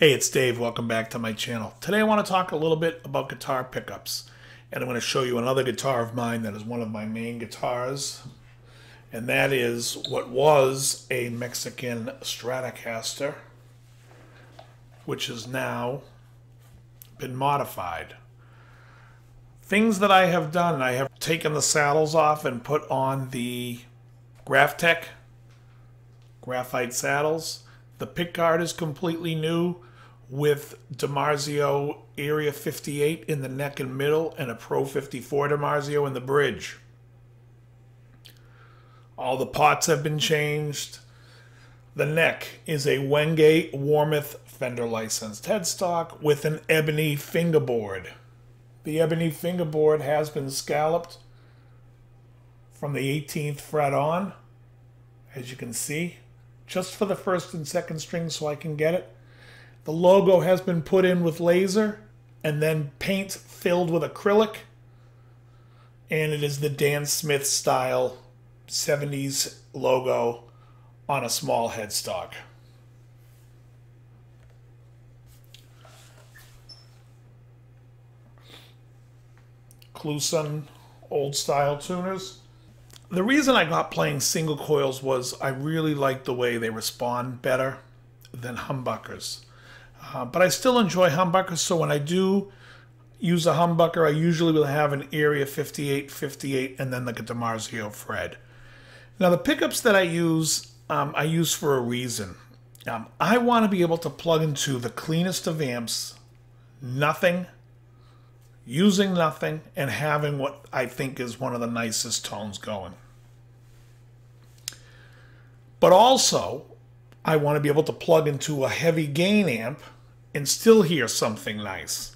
Hey, it's Dave. Welcome back to my channel. Today I want to talk a little bit about guitar pickups. And I'm going to show you another guitar of mine that is one of my main guitars. And that is what was a Mexican Stratocaster, which has now been modified. Things that I have done, I have taken the saddles off and put on the Graftech graphite saddles. The pickguard is completely new with DiMarzio Area 58 in the neck and middle and a Pro 54 DiMarzio in the bridge. All the pots have been changed. The neck is a Wenge Warmoth Fender licensed headstock with an ebony fingerboard. The ebony fingerboard has been scalloped from the 18th fret on, as you can see, just for the first and second string so I can get it. The logo has been put in with laser and then paint filled with acrylic. And it is the Dan Smith style 70s logo on a small headstock. Kluson old style tuners. The reason I got playing single coils was I really like the way they respond better than humbuckers. But I still enjoy humbuckers, so when I do use a humbucker, I usually will have an Area 58, 58, and then the DiMarzio Fred. Now the pickups that I use for a reason. I want to be able to plug into the cleanest of amps, nothing, using nothing, and having what I think is one of the nicest tones going. But also, I want to be able to plug into a heavy gain amp and still hear something nice.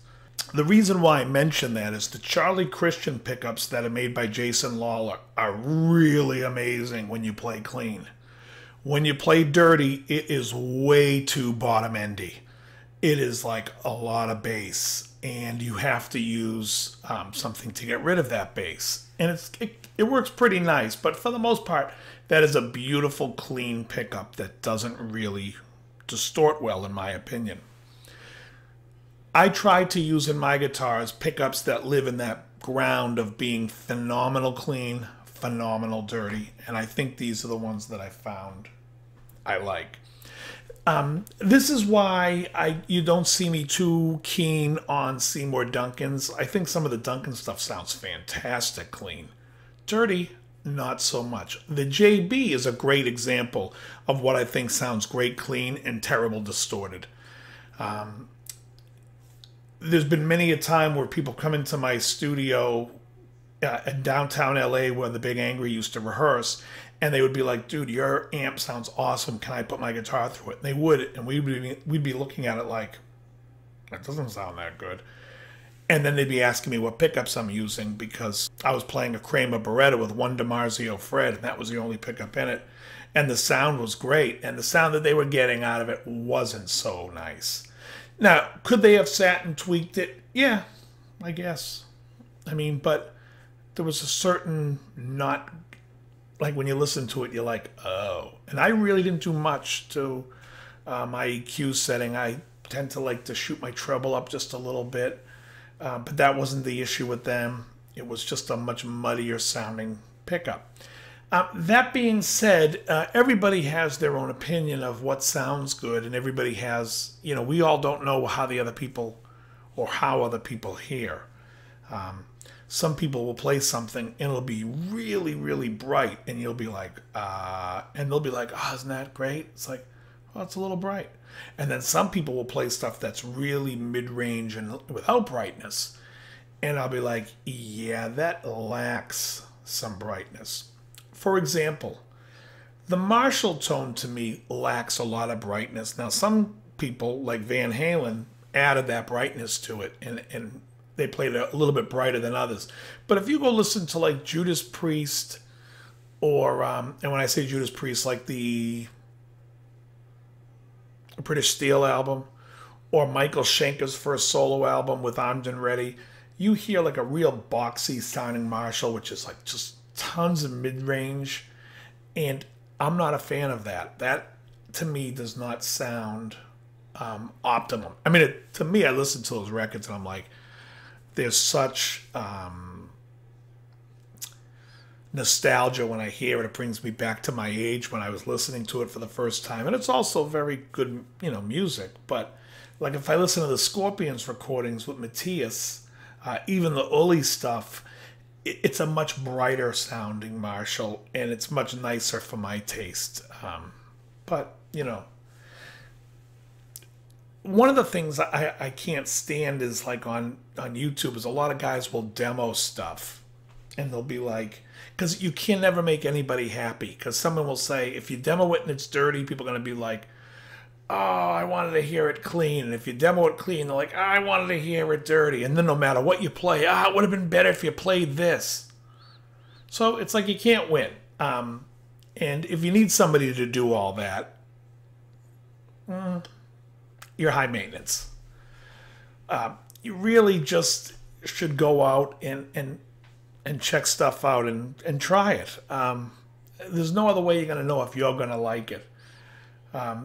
The reason why I mention that is the Charlie Christian pickups that are made by Jason Lawler are really amazing when you play clean. When you play dirty, it is way too bottom-endy. It is like a lot of bass, and you have to use something to get rid of that bass. And it works pretty nice, but for the most part, that is a beautiful, clean pickup that doesn't really distort well, in my opinion. I try to use in my guitars pickups that live in that ground of being phenomenal clean, phenomenal dirty, and I think these are the ones that I found I like. This is why you don't see me too keen on Seymour Duncan's. I think some of the Duncan stuff sounds fantastic clean. Dirty, not so much. The JB is a great example of what I think sounds great clean and terrible distorted. There's been many a time where people come into my studio in downtown LA where the Big Angry used to rehearse, and they would be like, dude, your amp sounds awesome. Can I put my guitar through it? And they would, and we'd be looking at it like, that doesn't sound that good. And then they'd be asking me what pickups I'm using because I was playing a Kramer Beretta with one DiMarzio Fred, and that was the only pickup in it. And the sound was great, and the sound that they were getting out of it wasn't so nice. Now, could they have sat and tweaked it? Yeah, I guess. I mean, but there was a certain not, like when you listen to it, you're like, oh. And I really didn't do much to my EQ setting. I tend to like to shoot my treble up just a little bit. But that wasn't the issue with them. It was just a much muddier sounding pickup. That being said, everybody has their own opinion of what sounds good, and everybody has, you know, we all don't know how the other people or how other people hear. Some people will play something and it'll be really, really bright, and you'll be like, and they'll be like, oh, isn't that great? It's like, well, it's a little bright. And then some people will play stuff that's really mid-range and without brightness. And I'll be like, yeah, that lacks some brightness. For example, the Marshall tone to me lacks a lot of brightness. Now, some people, like Van Halen, added that brightness to it, and they played it a little bit brighter than others. But if you go listen to like Judas Priest, or, and when I say Judas Priest, like the British Steel album, or Michael Schenker's first solo album with Armed and Ready, you hear like a real boxy sounding Marshall, which is like just tons of mid-range, and I'm not a fan of that. That to me does not sound optimum. I mean, to me, I listen to those records and I'm like, there's such nostalgia when I hear it. It brings me back to my age when I was listening to it for the first time. And it's also very good, music. But like if I listen to the Scorpions recordings with Matthias, even the Uli stuff, it's a much brighter sounding Marshall, and it's much nicer for my taste. But, one of the things I can't stand is like on YouTube is a lot of guys will demo stuff. And they'll be like, because you can never make anybody happy. Because someone will say, if you demo it and it's dirty, people are going to be like, oh, I wanted to hear it clean. And if you demo it clean, they're like, oh, I wanted to hear it dirty. And then no matter what you play, it would have been better if you played this. So it's like you can't win. And if you need somebody to do all that, you're high maintenance. You really just should go out and check stuff out and try it. There's no other way you're going to know if you're going to like it.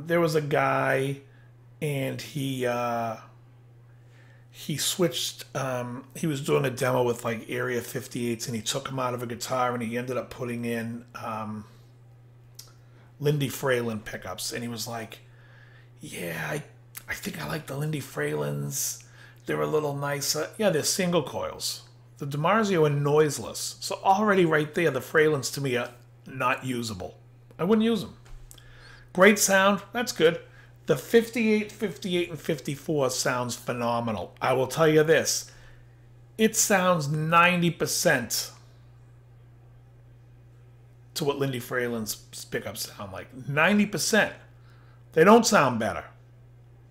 There was a guy, and he switched. He was doing a demo with like Area 58s, and he took them out of a guitar, and he ended up putting in Lindy Fralin pickups. And he was like, yeah, I think I like the Lindy Fralins. They're a little nicer. Yeah, they're single coils. The DiMarzio are noiseless. So already right there, the Fralins to me are not usable. I wouldn't use them. Great sound. That's good. The 58, 58, and 54 sounds phenomenal. I will tell you this. It sounds 90% to what Lindy Fralin's pickups sound like. 90%. They don't sound better.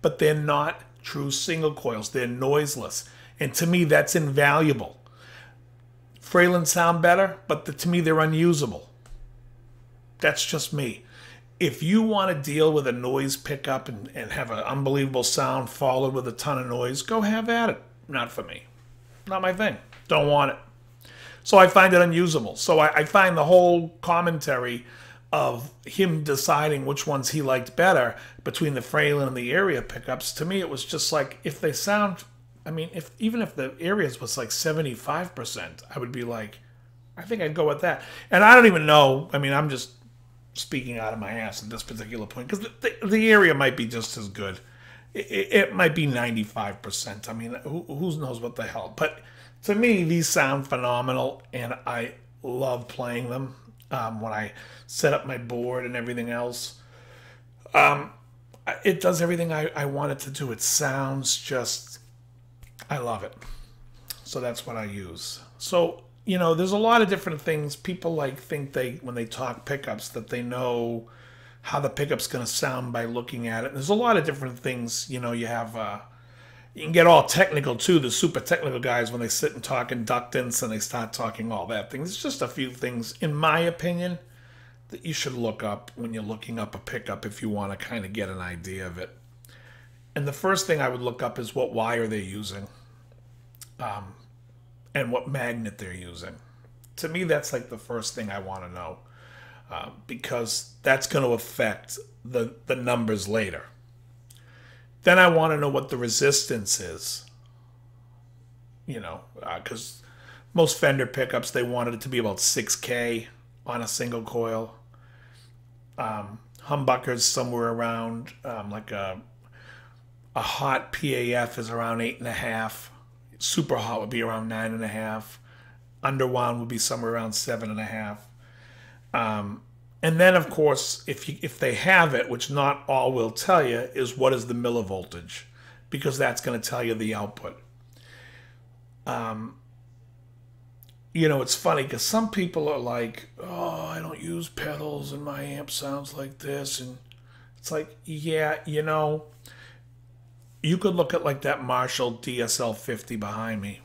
But they're not true single coils. They're noiseless. And to me, that's invaluable. Fralin sound better, but to me, they're unusable. That's just me. If you want to deal with a noise pickup and have an unbelievable sound followed with a ton of noise, go have at it. Not for me. Not my thing. Don't want it. So I find it unusable. So I find the whole commentary of him deciding which ones he liked better between the Fralin and the Area pickups, to me it was just like, if they sound, even if the Areas was like 75%, I would be like, I think I'd go with that. And I don't even know, I'm just speaking out of my ass at this particular point, because the Area might be just as good. It might be 95%. Who knows what the hell. But to me, these sound phenomenal, and I love playing them. When I set up my board and everything else, it does everything I want it to do. It sounds just, I love it. So that's what I use. So, there's a lot of different things. People think when they talk pickups, that they know how the pickup's going to sound by looking at it. There's a lot of different things. You have, you can get all technical too. The super technical guys, when they sit and talk inductance and they start talking all that thing. There's just a few things, in my opinion, that you should look up when you're looking up a pickup if you want to kind of get an idea of it. And the first thing I would look up is what wire they're using, and what magnet they're using. To me, that's like the first thing I want to know, because that's going to affect the numbers later. Then I want to know what the resistance is, because most Fender pickups, they wanted it to be about 6K on a single coil. Humbuckers somewhere around, like a hot PAF is around 8.5. Super hot would be around 9.5. Underwound would be somewhere around 7.5. And then, of course, if they have it, which not all will tell you, is what is the millivoltage, because that's going to tell you the output. It's funny because some people are like, oh, I don't use pedals and my amp sounds like this. And it's like, yeah, you could look at like that Marshall DSL 50 behind me.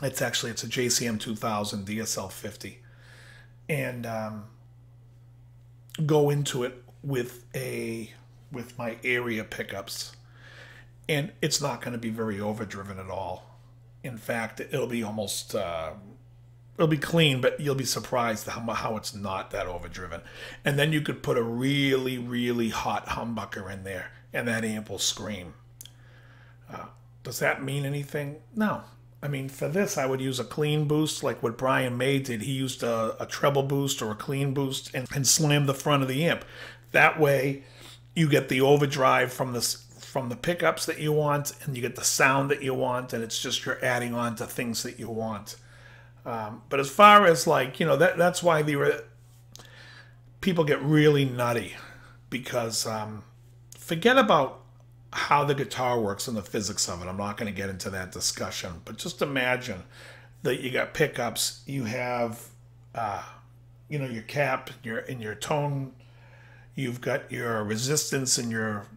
It's a JCM 2000 DSL 50. And go into it with my Area pickups, and it's not going to be very overdriven at all. In fact, it'll be almost it'll be clean, but you'll be surprised how it's not that overdriven. And then you could put a really, really hot humbucker in there, and that amp will scream. Does that mean anything? No. I mean, for this, I would use a clean boost like what Brian May did. He used a treble boost or a clean boost and slammed the front of the amp. That way, you get the overdrive from the pickups that you want, and you get the sound that you want, and it's just you're adding on to things that you want. But as far as like, you know, that's why people get really nutty, because forget about how the guitar works and the physics of it. I'm not going to get into that discussion, but just imagine that you got pickups, you have, you know, your cap, your tone, you've got your resistance and your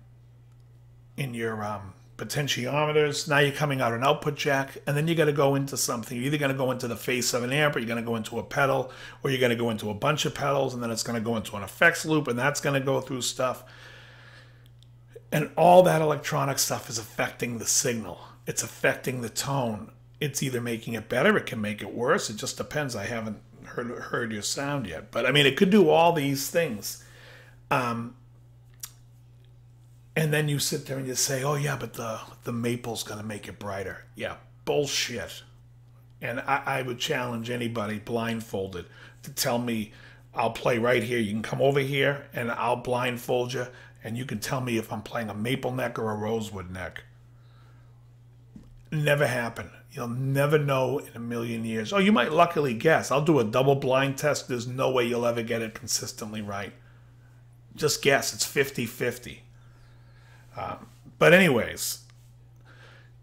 potentiometers. Now you're coming out an output jack, and then you got to go into something. You're either going to go into the face of an amp, or you're going to go into a pedal, or you're going to go into a bunch of pedals, and then it's going to go into an effects loop, and that's going to go through stuff. And all that electronic stuff is affecting the signal. It's affecting the tone. It's either making it better, it can make it worse. It just depends. I haven't heard your sound yet. But I mean, it could do all these things. And then you sit there and you say, oh yeah, but the maple's going to make it brighter. Yeah, bullshit. And I would challenge anybody blindfolded to tell me, I'll play right here. You can come over here and I'll blindfold you, and you can tell me if I'm playing a maple neck or a rosewood neck. Never happen. You'll never know in a million years. Oh, you might luckily guess. I'll do a double blind test. There's no way you'll ever get it consistently right. Just guess. It's 50-50. But anyways,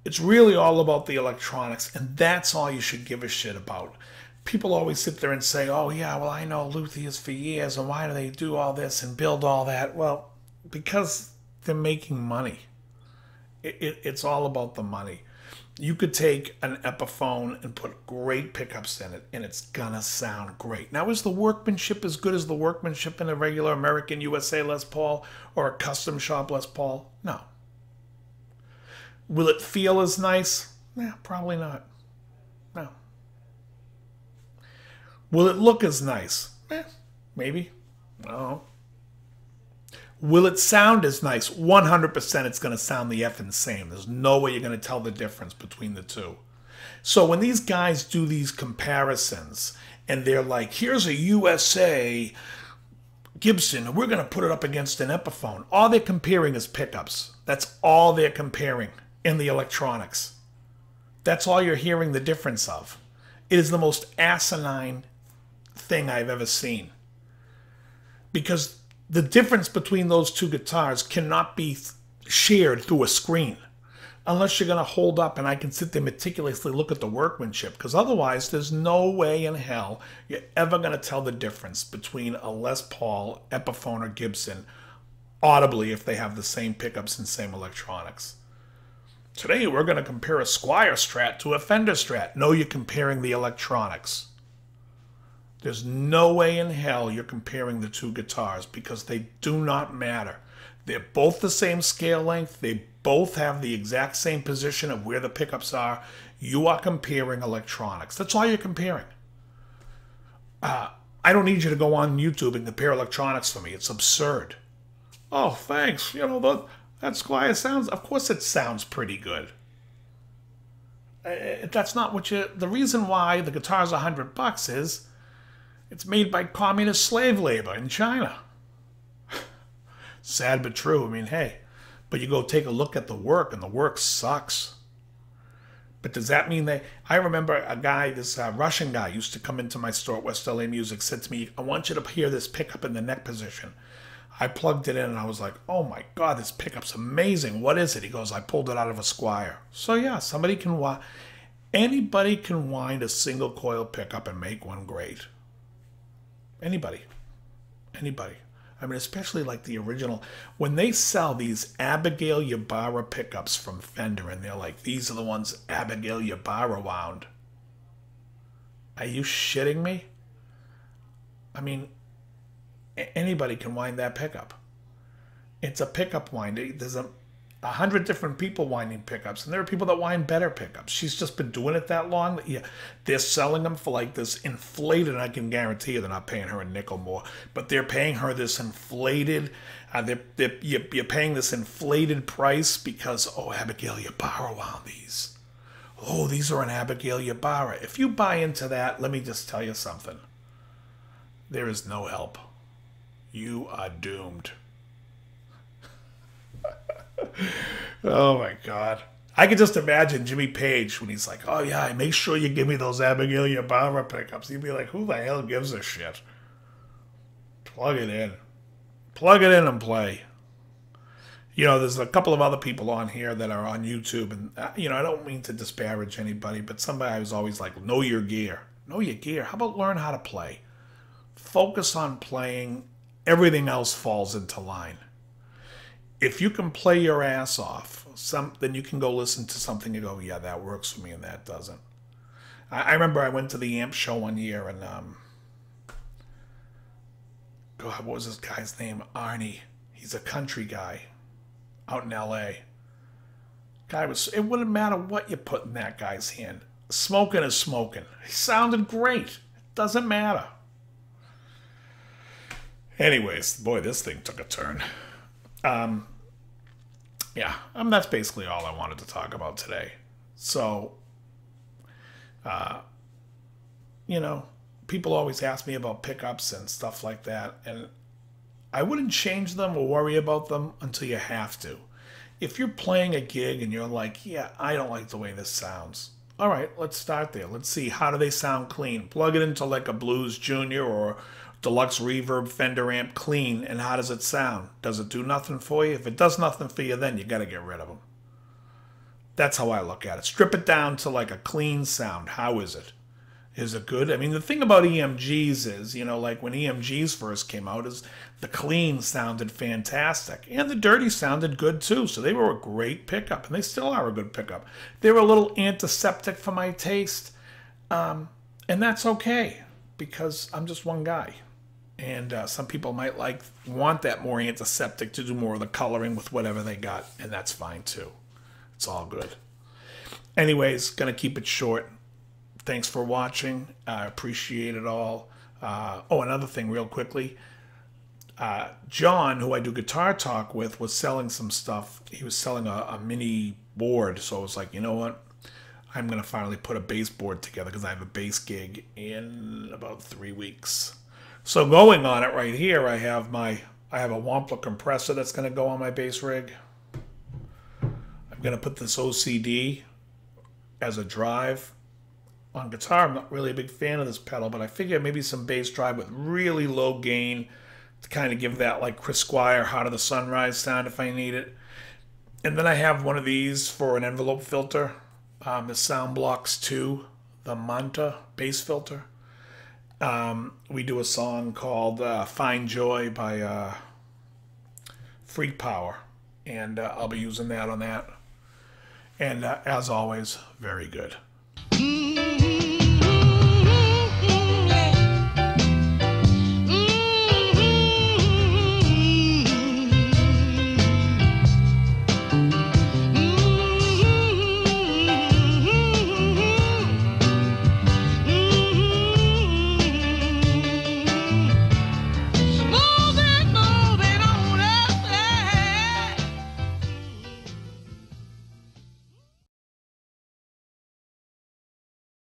it's really all about the electronics, and that's all you should give a shit about. People always sit there and say, oh yeah, well, I know luthiers for years, and why do they do all this and build all that? Well, because they're making money. It's all about the money. You could take an Epiphone and put great pickups in it, and it's gonna sound great. Now, is the workmanship as good as the workmanship in a regular American USA Les Paul or a custom shop Les Paul? No. Will it feel as nice? Yeah, probably not. No. Will it look as nice? Maybe. No. Will it sound as nice? 100% it's going to sound the effing same. There's no way you're going to tell the difference between the two. So when these guys do these comparisons and they're like, here's a USA Gibson, and we're going to put it up against an Epiphone, all they're comparing is pickups. That's all they're comparing in the electronics. That's all you're hearing the difference of. It is the most asinine thing I've ever seen. Because the difference between those two guitars cannot be shared through a screen unless you're going to hold up and I can sit there meticulously look at the workmanship, because otherwise there's no way in hell you're ever going to tell the difference between a Les Paul, Epiphone, or Gibson audibly if they have the same pickups and same electronics. Today we're going to compare a Squier Strat to a Fender Strat. No, you're comparing the electronics. There's no way in hell you're comparing the two guitars, because they do not matter. They're both the same scale length. They both have the exact same position of where the pickups are. You are comparing electronics. That's all you're comparing. I don't need you to go on YouTube and compare electronics for me. It's absurd. Oh, thanks. You know, that Squier sounds, of course it sounds pretty good. That's not what you, the reason why the guitar's $100 is, it's made by communist slave labor in China. Sad but true. I mean, hey, but you go take a look at the work, and the work sucks. But does that mean they... I remember a guy, this Russian guy, used to come into my store at West LA Music, said to me, I want you to hear this pickup in the neck position. I plugged it in, and I was like, oh my God, this pickup's amazing. What is it? He goes, I pulled it out of a Squier. So yeah, somebody can... Anybody can wind a single coil pickup and make one great. Anybody. I mean, especially like the original. When they sell these Abigail Ybarra pickups from Fender, and they're like, these are the ones Abigail Ybarra wound. Are you shitting me? I mean, anybody can wind that pickup. It's a pickup wind. There's a 100 different people winding pickups, and there are people that wind better pickups. She's just been doing it that long. Yeah, they're selling them for like this inflated, I can guarantee you they're not paying her a nickel more, but they're paying her this inflated, you're paying this inflated price because, oh, Abigail Ybarra wound these. Oh, these are an Abigail Ybarra. If you buy into that, let me just tell you something. There is no help. You are doomed. Oh my God. I could just imagine Jimmy Page when he's like, oh yeah, make sure you give me those Abigail Ybarra pickups. He'd be like, who the hell gives a shit? Plug it in. Plug it in and play. You know, there's a couple of other people on here that are on YouTube, and, you know, I don't mean to disparage anybody, but somebody was always like, know your gear. Know your gear. How about learn how to play? Focus on playing. Everything else falls into line. If you can play your ass off, then you can go listen to something and go, yeah, that works for me and that doesn't. I remember I went to the amp show one year and, God, what was this guy's name? Arnie. He's a country guy out in L.A. It wouldn't matter what you put in that guy's hand. Smoking is smoking. He sounded great. It doesn't matter. Anyways, boy, this thing took a turn. Yeah, that's basically all I wanted to talk about today. So, you know, people always ask me about pickups and stuff like that, and I wouldn't change them or worry about them until you have to. If you're playing a gig and you're like, yeah, I don't like the way this sounds. All right, let's start there. Let's see, how do they sound clean? Plug it into like a Blues Junior or Deluxe Reverb Fender amp clean, and how does it sound? Does it do nothing for you? If it does nothing for you, then you got to get rid of them. That's how I look at it. Strip it down to like a clean sound. How is it? Is it good? I mean, the thing about EMGs is, you know, like when EMGs first came out, is the clean sounded fantastic. And the dirty sounded good too. So they were a great pickup, and they still are a good pickup. They were a little antiseptic for my taste. And that's okay, because I'm just one guy. And some people might want that more antiseptic to do more of the coloring with whatever they got, and that's fine too. It's all good. Anyways, gonna keep it short. Thanks for watching. I appreciate it all. Oh, another thing real quickly. John, who I do guitar talk with, was selling some stuff. He was selling a mini board, so I was like, you know what? I'm gonna finally put a bass board together because I have a bass gig in about 3 weeks. So going on it right here, I have a Wampler compressor that's going to go on my bass rig. I'm going to put this OCD as a drive. On guitar, I'm not really a big fan of this pedal, but I figure maybe some bass drive with really low gain to kind of give that like Chris Squire Heart of the Sunrise sound if I need it. And then I have one of these for an envelope filter, the Soundblocks 2, the Manta bass filter. We do a song called Find Joy by Freak Power, and I'll be using that on that. And as always, very good.